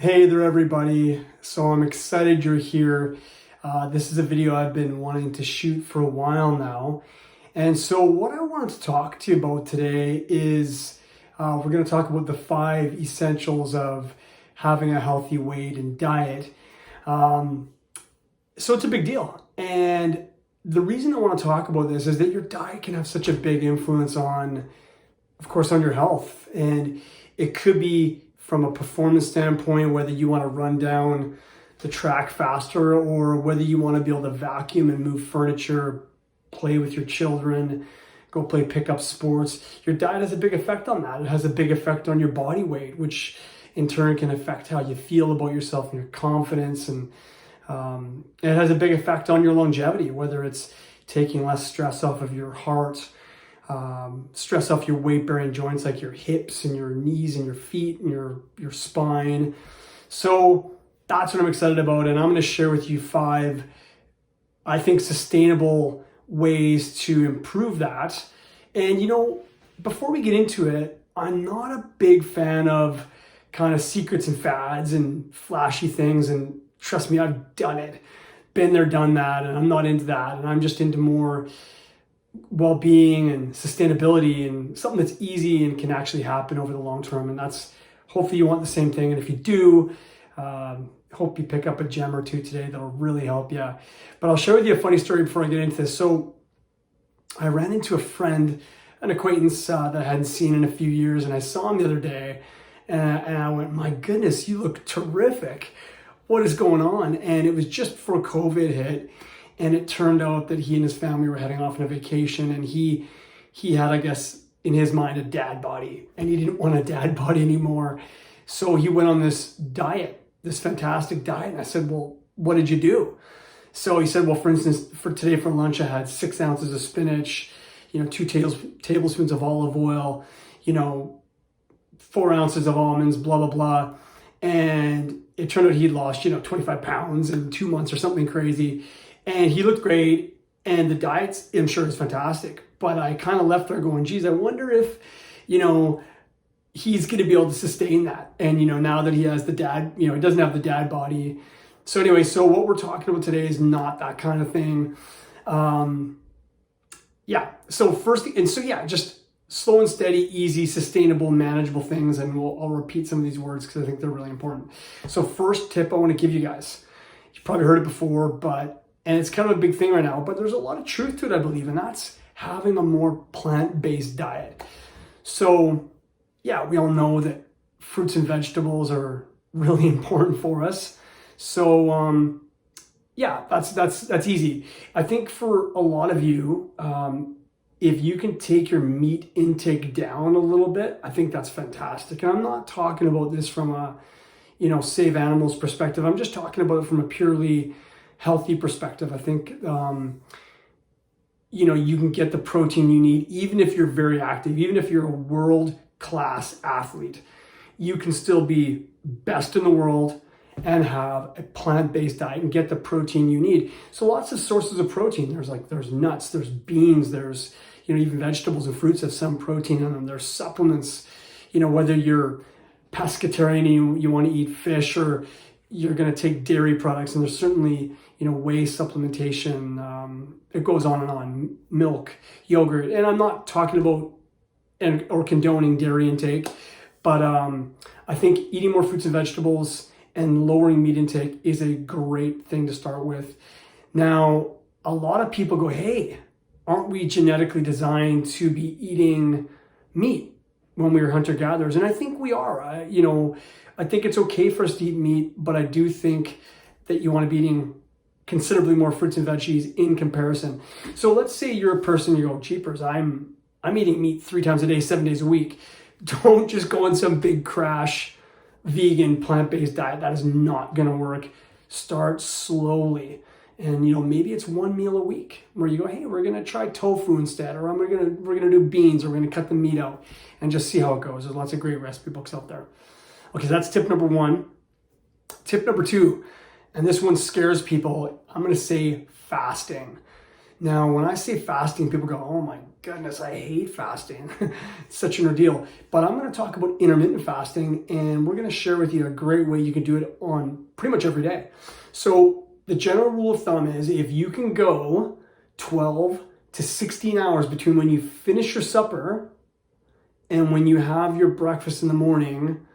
Hey there everybody, so I'm excited you're here. This is a video I've been wanting to shoot for a while now. And so what I wanted to talk to you about today is we're going to talk about the 5 essentials of having a healthy weight and diet. So it's a big deal. And the reason I want to talk about this is that your diet can have such a big influence on, of course, on your health. And it could be from a performance standpoint, whether you want to run down the track faster or whether you want to be able to vacuum and move furniture, play with your children, go play pickup sports. Your diet has a big effect on that. It has a big effect on your body weight, which in turn can affect how you feel about yourself and your confidence. And it has a big effect on your longevity, whether it's taking less stress off of your heart, stress off your weight-bearing joints like your hips and your knees and your feet and your spine. So that's what I'm excited about, and I'm going to share with you 5, I think, sustainable ways to improve that. And before we get into it, I'm not a big fan of kind of secrets and fads and flashy things, and trust me, I've done it, been there, done that, and I'm not into that, and I'm just into more well-being and sustainability and something that's easy and can actually happen over the long term. And that's, hopefully you want the same thing. And if you do, hope you pick up a gem or two today that'll really help you. But I'll share with you a funny story before I get into this. So I ran into a friend, an acquaintance that I hadn't seen in a few years, and I saw him the other day, and I went, my goodness, you look terrific. What is going on? And it was just before COVID hit. And it turned out that he and his family were heading off on a vacation, and he had, I guess, in his mind, a dad body, and he didn't want a dad body anymore. So he went on this diet, this fantastic diet. And I said, well, what did you do? So he said, well, for instance, for today for lunch, I had 6 ounces of spinach, 2 tablespoons of olive oil, 4 ounces of almonds, blah, blah, blah. And it turned out he'd lost, 25 pounds in 2 months or something crazy. And he looked great, and the diet, I'm sure, is fantastic. But I kind of left there going, geez, I wonder if, he's going to be able to sustain that. And, now that he has the dad, he doesn't have the dad body. So anyway, so what we're talking about today is not that kind of thing. Just slow and steady, easy, sustainable, manageable things. And I'll repeat some of these words because I think they're really important. So first tip I want to give you guys, you probably heard it before, and it's kind of a big thing right now, but there's a lot of truth to it, I believe, and that's having a more plant-based diet. So, yeah, we all know that fruits and vegetables are really important for us. So, that's easy. I think for a lot of you, if you can take your meat intake down a little bit, I think that's fantastic. And I'm not talking about this from a, save animals perspective. I'm just talking about it from a purely healthy perspective. I think, you can get the protein you need, even if you're very active, even if you're a world-class athlete, you can still be best in the world and have a plant-based diet and get the protein you need. So lots of sources of protein. There's nuts, there's beans, there's, even vegetables and fruits have some protein in them. There's supplements, whether you're pescatarian and you want to eat fish, or you're going to take dairy products, and there's certainly, whey supplementation. It goes on and on, milk, yogurt. And I'm not talking about or condoning dairy intake, but I think eating more fruits and vegetables and lowering meat intake is a great thing to start with. Now, a lot of people go, hey, aren't we genetically designed to be eating meat when we were hunter-gatherers? And I think we are. I think it's okay for us to eat meat, but I do think that you want to be eating considerably more fruits and veggies in comparison. So let's say you're a person, you go, jeepers, I'm eating meat 3 times a day, 7 days a week. Don't just go on some big crash vegan plant-based diet. That is not going to work. Start slowly. And maybe it's 1 meal a week where you go, hey, we're going to try tofu instead, or we're going to do beans, or we're going to cut the meat out and just see how it goes. There's lots of great recipe books out there. Okay, so that's tip number 1. Tip number 2, and this one scares people, I'm going to say fasting. Now, when I say fasting, people go, oh my goodness, I hate fasting. It's such an ordeal. But I'm going to talk about intermittent fasting, and we're going to share with you a great way you can do it on pretty much every day. So the general rule of thumb is if you can go 12 to 16 hours between when you finish your supper and when you have your breakfast in the morning,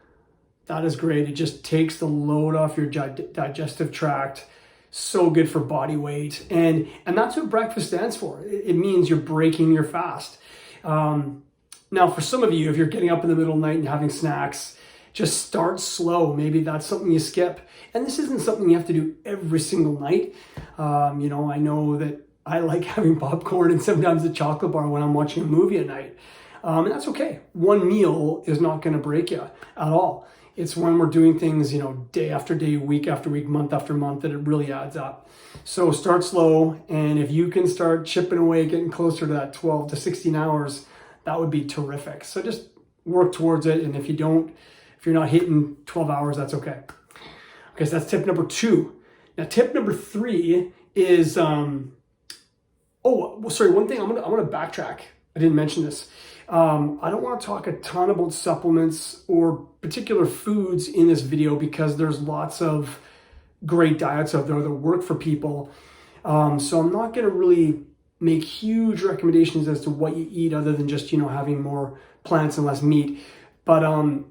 that is great. It just takes the load off your digestive tract. So good for body weight. And that's what breakfast stands for. It means you're breaking your fast. Now, for some of you, if you're getting up in the middle of the night and having snacks, just start slow. Maybe that's something you skip. And this isn't something you have to do every single night. I know that I like having popcorn and sometimes a chocolate bar when I'm watching a movie at night. And that's okay. One meal is not going to break you at all. It's when we're doing things, day after day, week after week, month after month, that it really adds up. So start slow. And if you can start chipping away, getting closer to that 12 to 16 hours, that would be terrific. So just work towards it. And if you're not hitting 12 hours, that's okay. Okay, so that's tip number 2. Now, tip number 3 is, one thing, I want to backtrack. I didn't mention this. I don't want to talk a ton about supplements or particular foods in this video because there's lots of great diets out there that work for people. So I'm not going to really make huge recommendations as to what you eat other than just, having more plants and less meat. But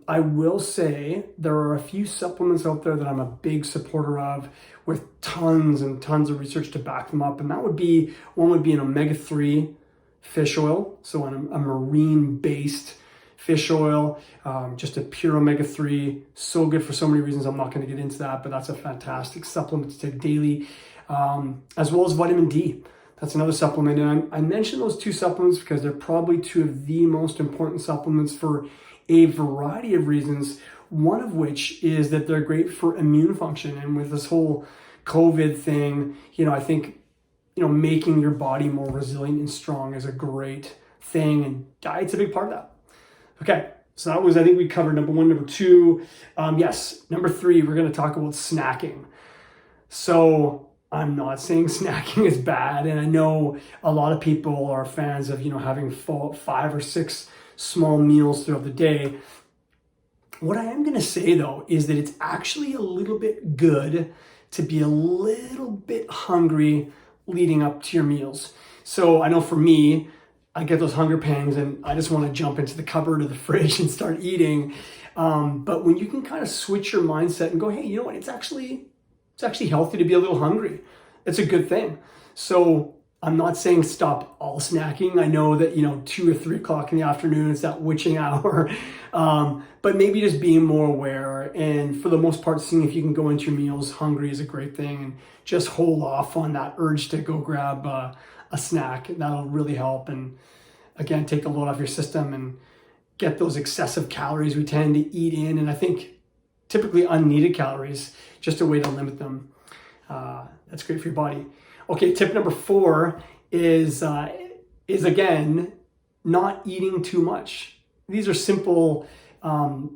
I will say there are a few supplements out there that I'm a big supporter of with tons and tons of research to back them up. And one would be an omega-3 fish oil, so a marine-based fish oil, just a pure omega-3, so good for so many reasons. I'm not going to get into that, but that's a fantastic supplement to take daily, as well as vitamin D. That's another supplement, and I mention those 2 supplements because they're probably 2 of the most important supplements for a variety of reasons, one of which is that they're great for immune function. And with this whole COVID thing, I think making your body more resilient and strong is a great thing, and diet's a big part of that. Okay, so that was, I think we covered number 1, number 2. Yes, number 3, we're going to talk about snacking. So I'm not saying snacking is bad, and I know a lot of people are fans of, having 5 or 6 small meals throughout the day. What I am going to say, though, is that it's actually a little bit good to be a little bit hungry leading up to your meals. So I know for me, I get those hunger pangs and I just want to jump into the cupboard or the fridge and start eating. But when you can kind of switch your mindset and go, hey, you know what? It's actually healthy to be a little hungry. It's a good thing. So I'm not saying stop all snacking. I know that, 2 or 3 o'clock in the afternoon, it's that witching hour. But maybe just being more aware, and for the most part, seeing if you can go into your meals hungry is a great thing, and just hold off on that urge to go grab a snack. That'll really help. And again, take the load off your system and get those excessive calories we tend to eat in. And I think typically unneeded calories, just a way to limit them. That's great for your body. Okay, tip number 4 is again, not eating too much. These are simple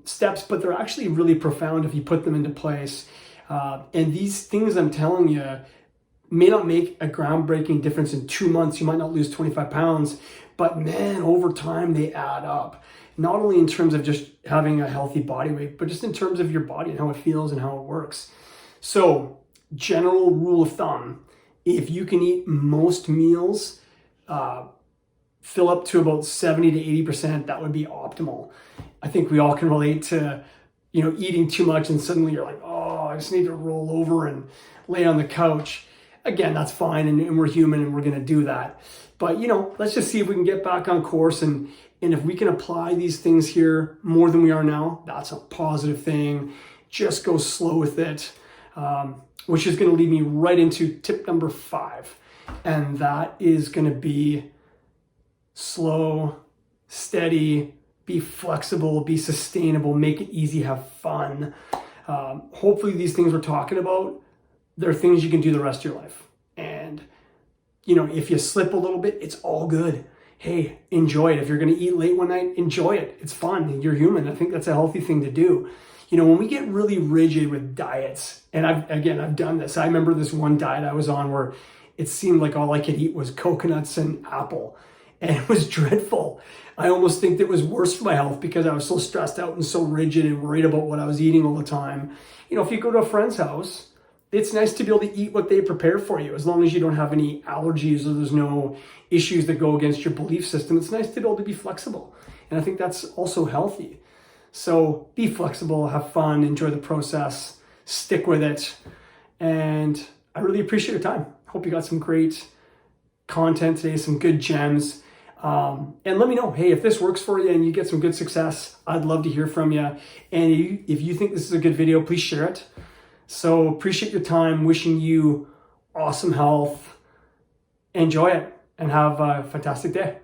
steps, but they're actually really profound if you put them into place. And these things I'm telling you may not make a groundbreaking difference in 2 months. You might not lose 25 pounds, but man, over time they add up. Not only in terms of just having a healthy body weight, but just in terms of your body and how it feels and how it works. So, general rule of thumb, if you can eat most meals, fill up to about 70 to 80%, that would be optimal. I think we all can relate to, eating too much and suddenly you're like, oh, I just need to roll over and lay on the couch. Again, that's fine, and we're human and we're going to do that. But, let's just see if we can get back on course, and if we can apply these things here more than we are now, that's a positive thing. Just go slow with it. Which is going to lead me right into tip number 5. And that is going to be slow, steady, be flexible, be sustainable, make it easy, have fun. Hopefully these things we're talking about, they're things you can do the rest of your life. And, if you slip a little bit, it's all good. Hey, enjoy it. If you're going to eat late one night, enjoy it. It's fun. You're human. I think that's a healthy thing to do. When we get really rigid with diets, and I've done this. I remember this one diet I was on where it seemed like all I could eat was coconuts and apple. And it was dreadful. I almost think it was worse for my health because I was so stressed out and so rigid and worried about what I was eating all the time. You know, if you go to a friend's house, it's nice to be able to eat what they prepare for you, as long as you don't have any allergies or there's no issues that go against your belief system. It's nice to be able to be flexible. And I think that's also healthy. So be flexible, have fun, enjoy the process, stick with it. And I really appreciate your time. Hope you got some great content today, some good gems. And let me know, hey, if this works for you and you get some good success, I'd love to hear from you. And if you think this is a good video, please share it. So appreciate your time, wishing you awesome health. Enjoy it and have a fantastic day.